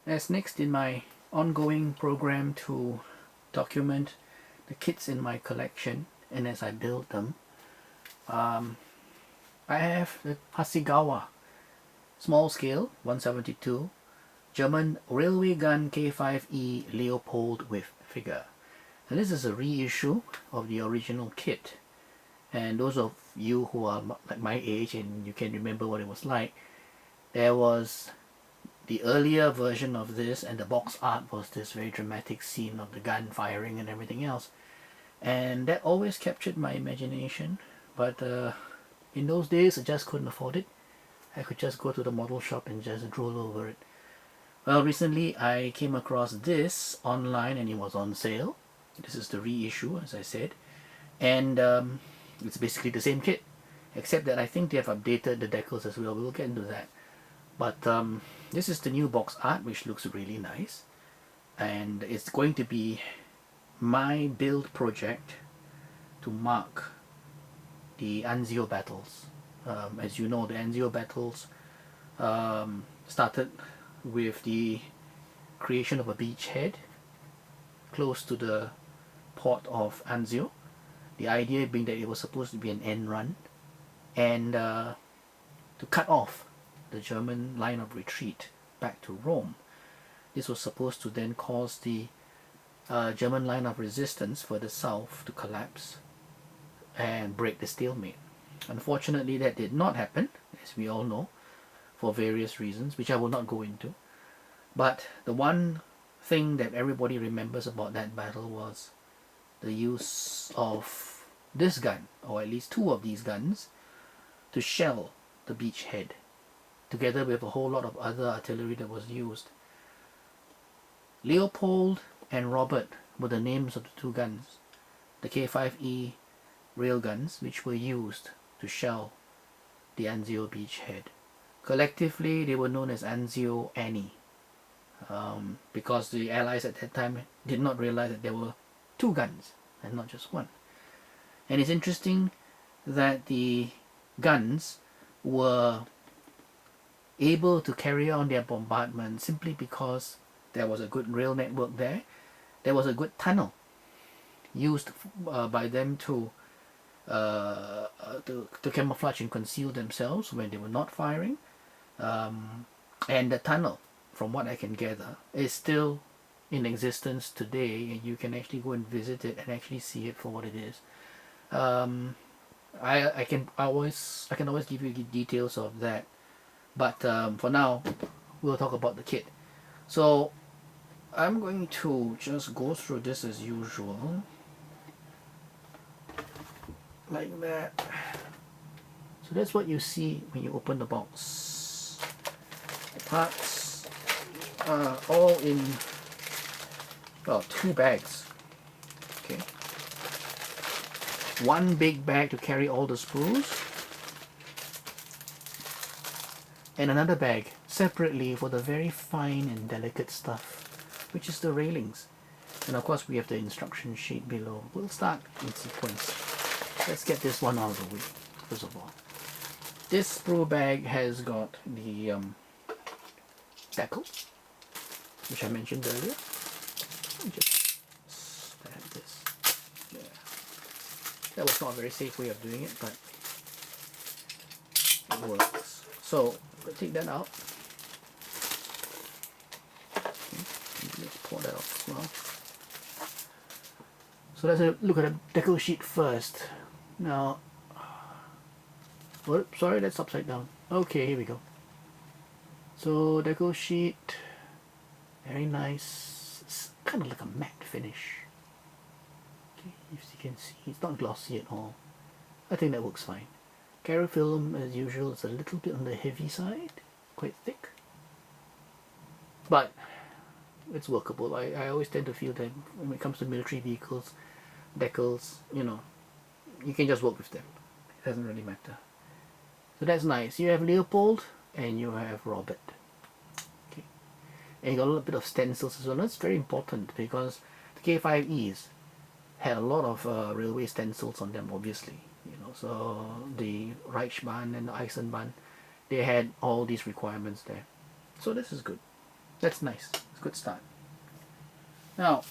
As next in my ongoing program to document the kits in my collection and as I build them, I have the Hasegawa small scale 172 German railway gun K5E Leopold with figure. And this is a reissue of the original kit. And those of you who are like my age and you can remember what it was like, there was the earlier version of this, and the box art was this very dramatic scene of the gun firing and everything else. And that always captured my imagination. But in those days, I just couldn't afford it. I could just go to the model shop and just drool over it. Well, recently I came across this online and it was on sale. This is the reissue, as I said. And it's basically the same kit, except that I think they have updated the decals as well. We'll get into that. But this is the new box art, which looks really nice. And it's going to be my build project to mark the Anzio Battles. As you know, the Anzio Battles started with the creation of a beachhead close to the port of Anzio. The idea being that it was supposed to be an end run and to cut off the German line of retreat back to Rome. This was supposed to then cause the German line of resistance further south to collapse and break the stalemate. Unfortunately, that did not happen, as we all know, for various reasons, which I will not go into. But the one thing that everybody remembers about that battle was the use of this gun, or at least two of these guns, to shell the beachhead, together with a whole lot of other artillery that was used. Leopold and Robert were the names of the two guns, the K5E railguns, which were used to shell the Anzio beachhead. Collectively, they were known as Anzio Annie, because the Allies at that time did not realize that there were two guns and not just one. And it's interesting that the guns were able to carry on their bombardment simply because there was a good rail network there. There was a good tunnel used by them to camouflage and conceal themselves when they were not firing. And the tunnel, from what I can gather, is still in existence today, and you can actually go and visit it and actually see it for what it is. I can always give you details of that, but for now we'll talk about the kit. So I'm going to just go through this as usual, like that. So that's what you see when you open the box. The parts are all in, well, two bags. Okay, one big bag to carry all the sprues, and another bag separately for the very fine and delicate stuff, which is the railings. And of course we have the instruction sheet below. We'll start in sequence. Let's get this one out of the way first of all. This sprue bag has got the decal, which I mentioned earlier. Let me just stab this. Yeah. That was not a very safe way of doing it, but it works. So take that out. Okay. Let's pour that out as well. So let's look at the deco sheet first. Now, oh, sorry, that's upside down. Okay, here we go. So deco sheet, very nice. It's kind of like a matte finish. Okay, as you can see, it's not glossy at all. I think that works fine. Caro film, as usual, is a little bit on the heavy side, quite thick, but it's workable. I always tend to feel that when it comes to military vehicles, decals, you know, you can just work with them. It doesn't really matter. So that's nice. You have Leopold and you have Robert. Okay, and you got a little bit of stencils as well. That's very important because the K5Es had a lot of railway stencils on them, obviously. You know, so the Reichsbahn and the Eisenbahn, they had all these requirements there. So this is good. That's nice. It's a good start. Now,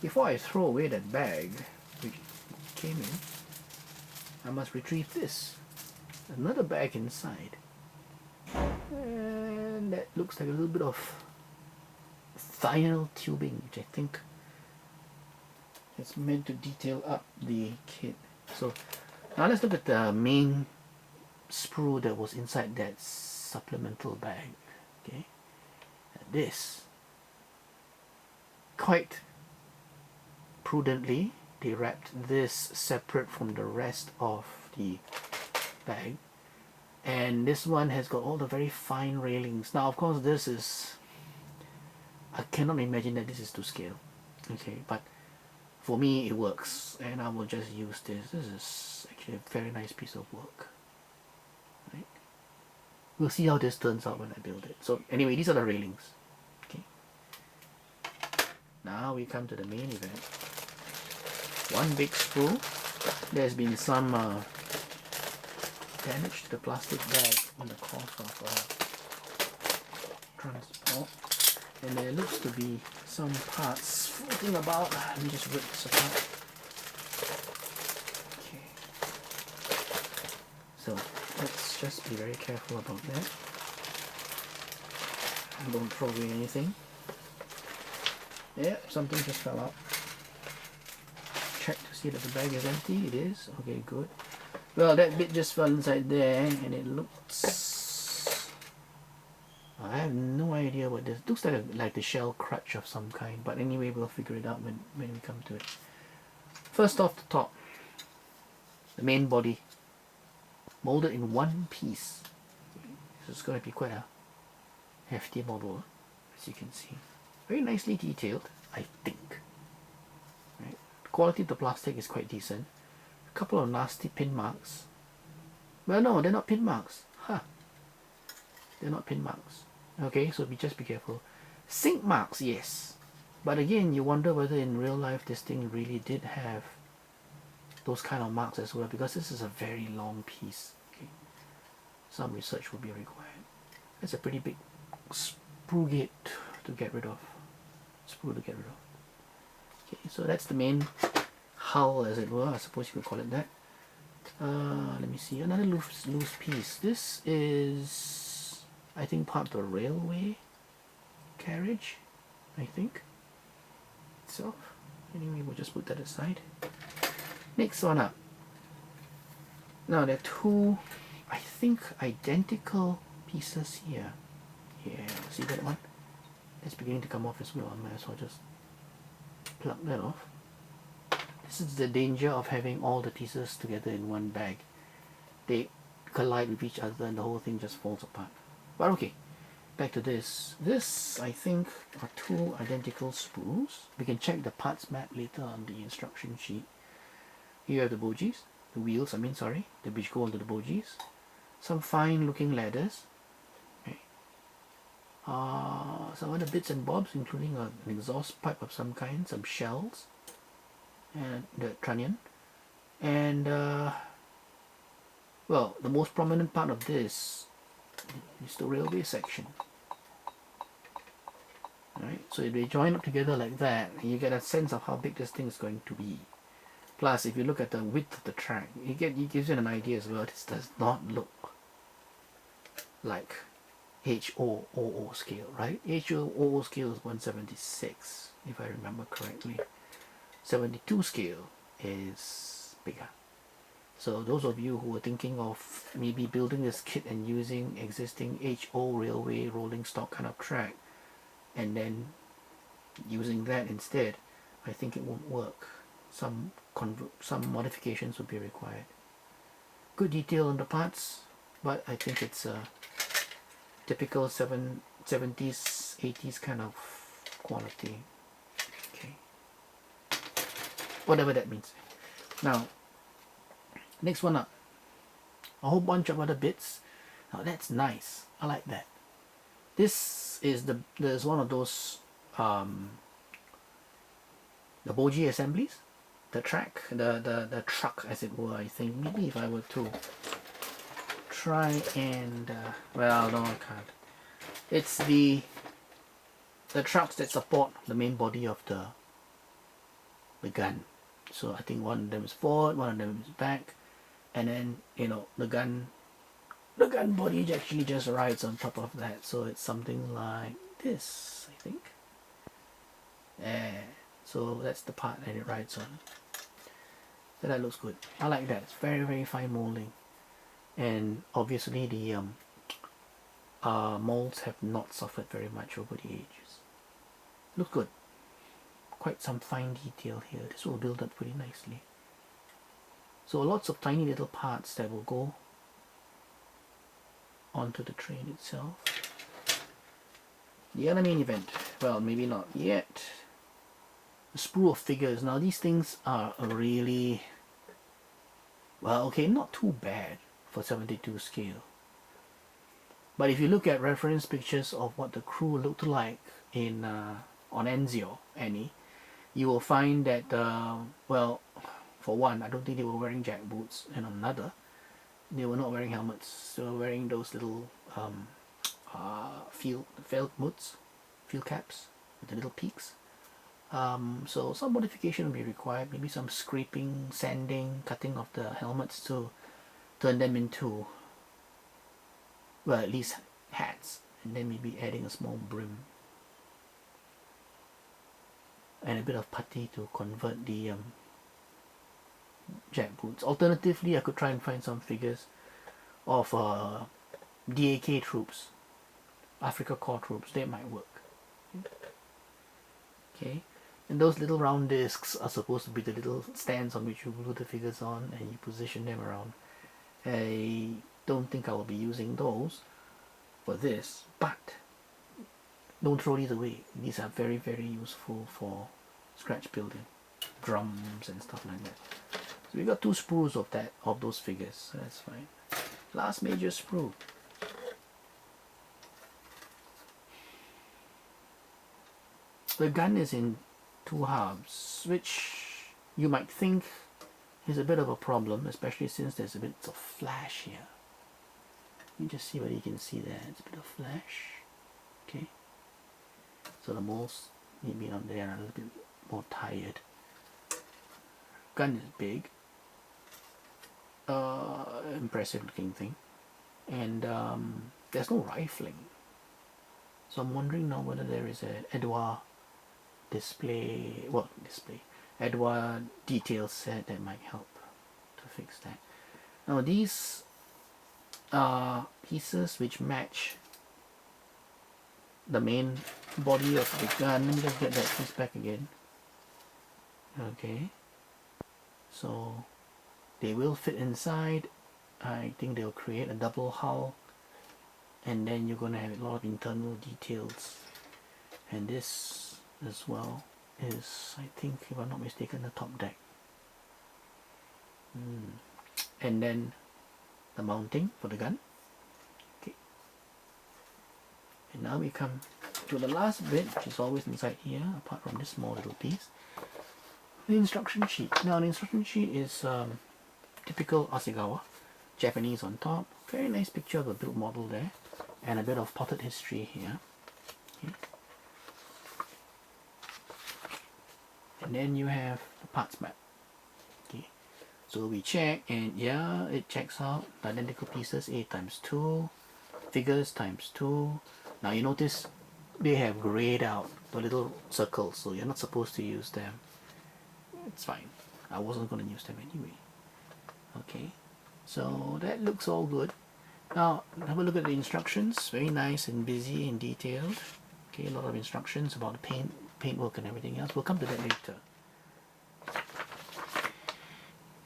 before I throw away that bag which came in, I must retrieve this. Another bag inside. And that looks like a little bit of vinyl tubing, which I think is meant to detail up the kit. So now let's look at the main sprue that was inside that supplemental bag. Okay, and this, quite prudently, they wrapped this separate from the rest of the bag, and this one has got all the very fine railings. Now of course this is, I cannot imagine that this is to scale, okay, but for me it works and I will just use this. This is actually a very nice piece of work, right? We'll see how this turns out when I build it. So anyway, these are the railings. Okay, now we come to the main event. One big sprue. There's been some damage to the plastic bag in the course of transport, and there looks to be some parts floating about. Let me just rip this apart. Okay, so let's just be very careful about that. Don't throw away anything. Yeah, something just fell out. Check to see that the bag is empty. It is. Okay, good. Well, that bit just fell inside there, and it looks, I have no idea what this looks like the shell crutch of some kind, but anyway, we'll figure it out when we come to it. First off the top, the main body, molded in one piece. So it's going to be quite a hefty model, as you can see. Very nicely detailed, I think. Right? The quality of the plastic is quite decent. A couple of nasty pin marks. Well, no, they're not pin marks. Huh. They're not pin marks. Okay, so just be careful. Sink marks, yes. But again, you wonder whether in real life this thing really did have those kind of marks as well, because this is a very long piece. Okay. Some research will be required. That's a pretty big sprue gate to get rid of. Sprue to get rid of. Okay, so that's the main hull, as it were. I suppose you could call it that. Let me see, another loose piece. This is, I think, part of the railway carriage, I think. So, anyway, we'll just put that aside. Next one up. Now, there are two, I think, identical pieces here. Yeah, see that one? It's beginning to come off as well. I might as well just plug that off. This is the danger of having all the pieces together in one bag. They collide with each other and the whole thing just falls apart. But okay, back to this. This, I think, are two identical sprues. We can check the parts map later on the instruction sheet. Here you have the bogies, the wheels, which go onto the bogies. Some fine looking ladders. Okay. Some other bits and bobs, including an exhaust pipe of some kind, some shells, and the trunnion, and well, the most prominent part of this is the railway section. Alright, so if they join up together like that, you get a sense of how big this thing is going to be. Plus, if you look at the width of the track, it gives you an idea as well. This does not look like HOOO scale, right? HOOO scale is 176, if I remember correctly. 72 scale is bigger. So those of you who are thinking of maybe building this kit and using existing HO railway rolling stock kind of track and then using that instead, I think it won't work. Some modifications will be required. Good detail on the parts, but I think it's a typical 70s, 80s kind of quality. Okay. Whatever that means. Now, next one up. A whole bunch of other bits. Now that's nice. I like that. This is there's one of those the Boji Assemblies. The truck, as it were, I think. Maybe if I were to try and well, no, I can't. It's the trucks that support the main body of the gun. So I think one of them is forward, one of them is back, and then the gun body actually just rides on top of that. So it's something like this, I think. Yeah. So that's the part that it rides on. So that looks good. I like that. It's very, very fine molding, and obviously the molds have not suffered very much over the ages. Looks good. Quite some fine detail here. This will build up pretty nicely. So lots of tiny little parts that will go onto the train itself. The other main event, well, maybe not yet. The Spool of Figures. Now these things are really, well, okay, not too bad for 72 scale. But if you look at reference pictures of what the crew looked like in on Anzio, you will find that, well, for one, I don't think they were wearing jack boots, and on another, they were not wearing helmets. They were wearing those little field caps with the little peaks. So some modification will be required, maybe some scraping, sanding, cutting of the helmets to turn them into, well, at least hats, and then maybe adding a small brim and a bit of putty to convert the jack boots. Alternatively, I could try and find some figures of DAK troops, Africa Corps troops. They might work. Okay, and those little round discs are supposed to be the little stands on which you glue the figures on and you position them around. I don't think I will be using those for this, but don't throw these away. These are very, very useful for scratch building, drums and stuff like that. So we got 2 sprues of those figures, so that's fine. Last major sprue. The gun is in 2 halves, which you might think is a bit of a problem, especially since there's a bit of flash here. You just see what you can see there. It's a bit of flash. Okay. So the molds maybe on there are a little bit more tired. Gun is big. Impressive looking thing. And there's no rifling. So I'm wondering now whether there is a Edouard Edouard detail set that might help to fix that. Now these are pieces which match the main body of the gun. Let me just get that piece back again. Okay, so they will fit inside. I think they'll create a double hull, and then you're gonna have a lot of internal details. And this as well is, I think, if I'm not mistaken, the top deck. And then the mounting for the gun. Okay. And now we come to the last bit, which is always inside here, apart from this small little piece. The instruction sheet. Now the instruction sheet is typical Hasegawa, Japanese on top. Very nice picture of a build model there, and a bit of potted history here. Okay. And then you have the parts map. Okay, so we check, and yeah, it checks out the identical pieces, A times 2, figures times 2. Now you notice they have grayed out the little circles, so you're not supposed to use them. It's fine. I wasn't going to use them anyway. Okay, so that looks all good. Now have a look at the instructions. Very nice and busy and detailed. Okay, a lot of instructions about the paintwork and everything else. We'll come to that later.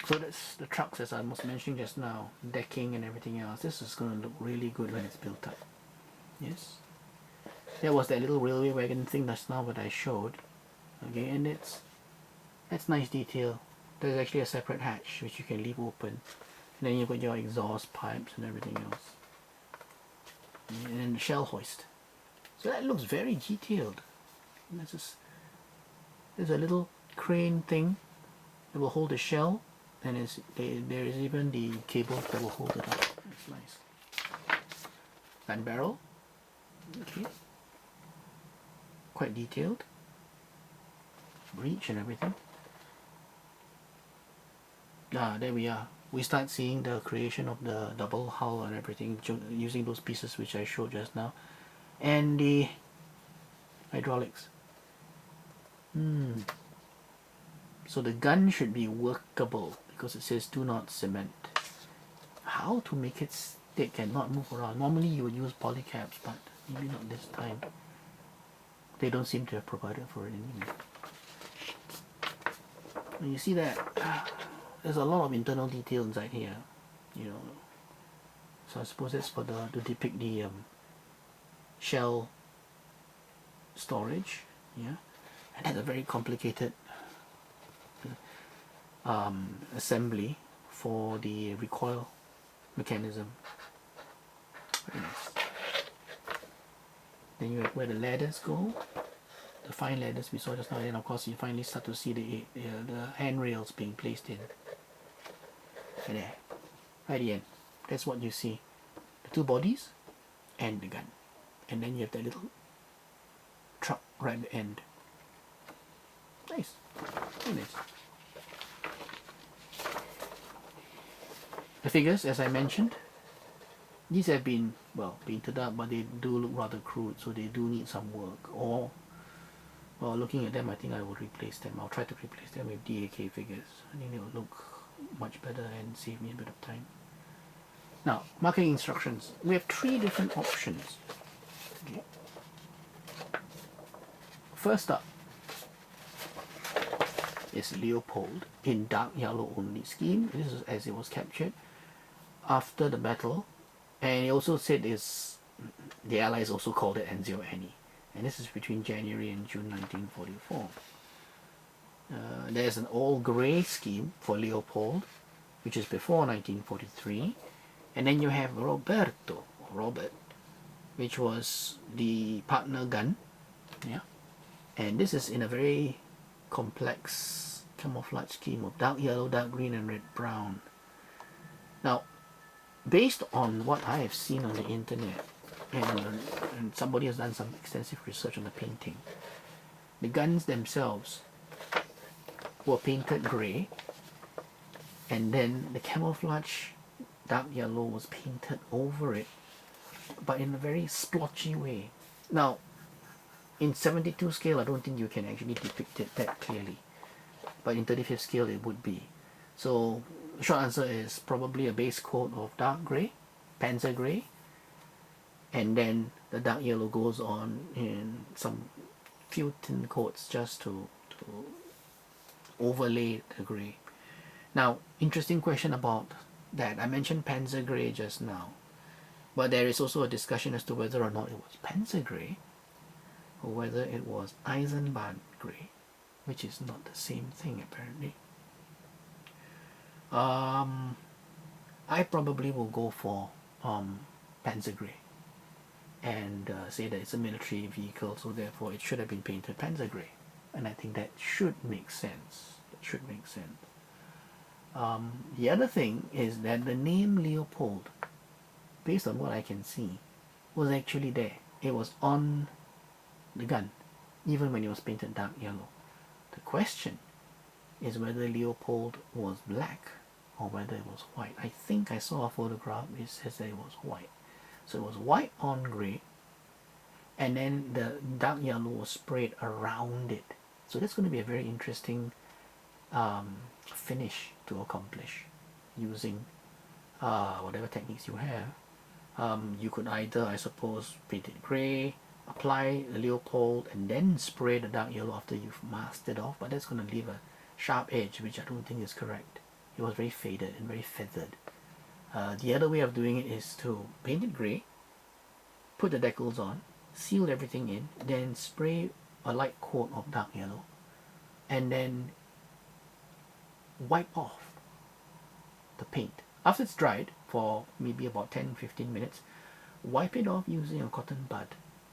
So that's the trucks, as I was mentioning just now, decking and everything else. This is going to look really good when it's built up. Yes, there was that little railway wagon thing just now that I showed. Okay, and that's nice detail. There's actually a separate hatch which you can leave open, and then you've got your exhaust pipes and everything else, and then the shell hoist. So that looks very detailed. There's a little crane thing that will hold the shell, and there is even the cable that will hold it up. That's nice. Gun barrel. Okay, quite detailed, breech and everything. There we are. We start seeing the creation of the double hull and everything using those pieces which I showed just now, and the hydraulics. So the gun should be workable because it says do not cement. How to make it stick and not move around? Normally you would use polycaps, but maybe not this time. They don't seem to have provided for it anyway. And you see that there's a lot of internal detail inside here, you know. So I suppose that's for to depict the shell storage, yeah. And that's a very complicated assembly for the recoil mechanism. Very nice. Then you have where the ladders go, the fine ladders we saw just now. Then of course you finally start to see the handrails being placed in. And there, right at the end, that's what you see: the two bodies and the gun. And then you have that little truck right at the end. Nice, very nice. The figures, as I mentioned, these have been, well, painted up, but they do look rather crude, so they do need some work. Or, well, looking at them, I think I will replace them. I'll try to replace them with DAK figures. I think they will look much better and save me a bit of time. Now, marking instructions. We have 3 different options. Okay. First up is Leopold in dark yellow only scheme. This is as it was captured after the battle, and it also said the Allies also called it Anzio Battles, and this is between January and June 1944. There's an all grey scheme for Leopold, which is before 1943, and then you have Robert, which was the partner gun, yeah, and this is in a very complex camouflage scheme of dark yellow, dark green, and red brown. Now, based on what I have seen on the internet, and somebody has done some extensive research on the painting, the guns themselves were painted grey, and then the camouflage dark yellow was painted over it, but in a very splotchy way. Now, in 72 scale, I don't think you can actually depict it that clearly, but in 35th scale it would be. So the short answer is probably a base coat of dark grey, panzer grey, and then the dark yellow goes on in some few thin coats just to overlay the grey. Now, interesting question about that. I mentioned panzer grey just now, but there is also a discussion as to whether or not it was panzer grey or whether it was Eisenbahn grey, which is not the same thing apparently. I probably will go for panzer grey and say that it's a military vehicle, so therefore it should have been painted panzer grey, and I think that should make sense. It should make sense. The other thing is that the name Leopold, based on what I can see, was actually there. It was on the gun, even when it was painted dark yellow. The question is whether Leopold was black or whether it was white. I think I saw a photograph which says that it was white. So it was white on grey, and then the dark yellow was sprayed around it. So that's going to be a very interesting finish to accomplish using whatever techniques you have. You could either, I suppose, paint it grey, apply the Leopold, and then spray the dark yellow after you've masked it off, but that's going to leave a sharp edge, which I don't think is correct. It was very faded and very feathered. The other way of doing it is to paint it grey, put the decals on, seal everything in, then spray a light coat of dark yellow, and then wipe off the paint. After it's dried for maybe about 10-15 minutes, wipe it off using a cotton bud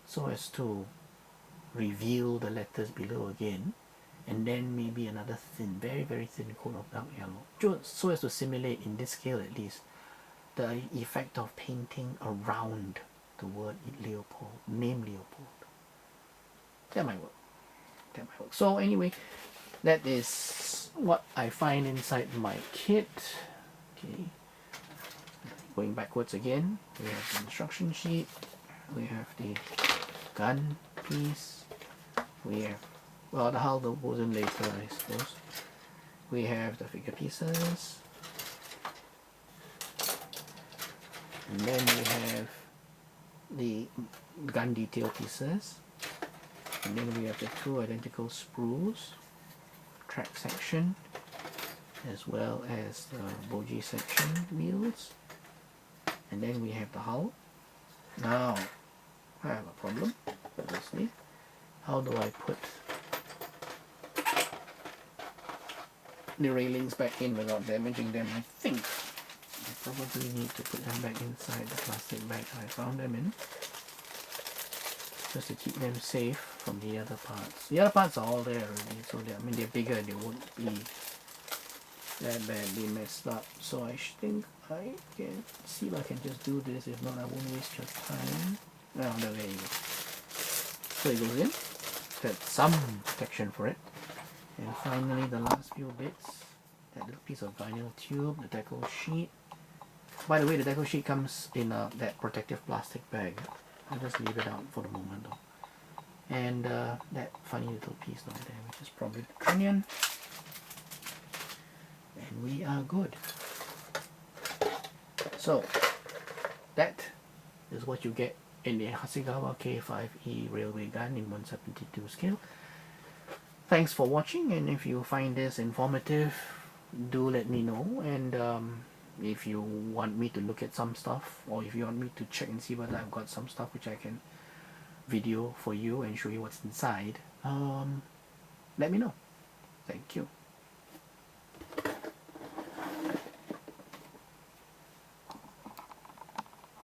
so as to reveal the letters below again, and then maybe another thin, very very thin coat of dark yellow, so as to simulate, in this scale at least, the effect of painting around the word Leopold, name Leopold. That might work. That might work. So anyway, that is what I find inside my kit. Okay. Going backwards again, we have the instruction sheet, we have the gun piece, we have, well, the hull goes in later, I suppose. We have the figure pieces, and then we have the gun detail pieces, and then we have the two identical sprues, track section, as well as the Boji section wheels, and then we have the hull. Now I have a problem, obviously. How do I put the railings back in without damaging them? I think I probably need to put them back inside the plastic bag I found them in, just to keep them safe from the other parts. The other parts are all there already, so I mean they're bigger, they won't be that badly messed up. So I think I can see if I can just do this. If not, I won't waste your time. Now there you go. So it goes in. That's some protection for it. And finally, the last few bits. That little piece of vinyl tube, the Deco Sheet. By the way, the Deco Sheet comes in that protective plastic bag. I'll just leave it out for the moment though. And that funny little piece down there, which is probably the trunnion. And we are good. So that is what you get in the Hasegawa K5E railway gun in 1/72 scale. Thanks for watching, and if you find this informative, do let me know. And if you want me to look at some stuff, or if you want me to check and see whether I've got some stuff which I can video for you and show you what's inside, let me know. Thank you.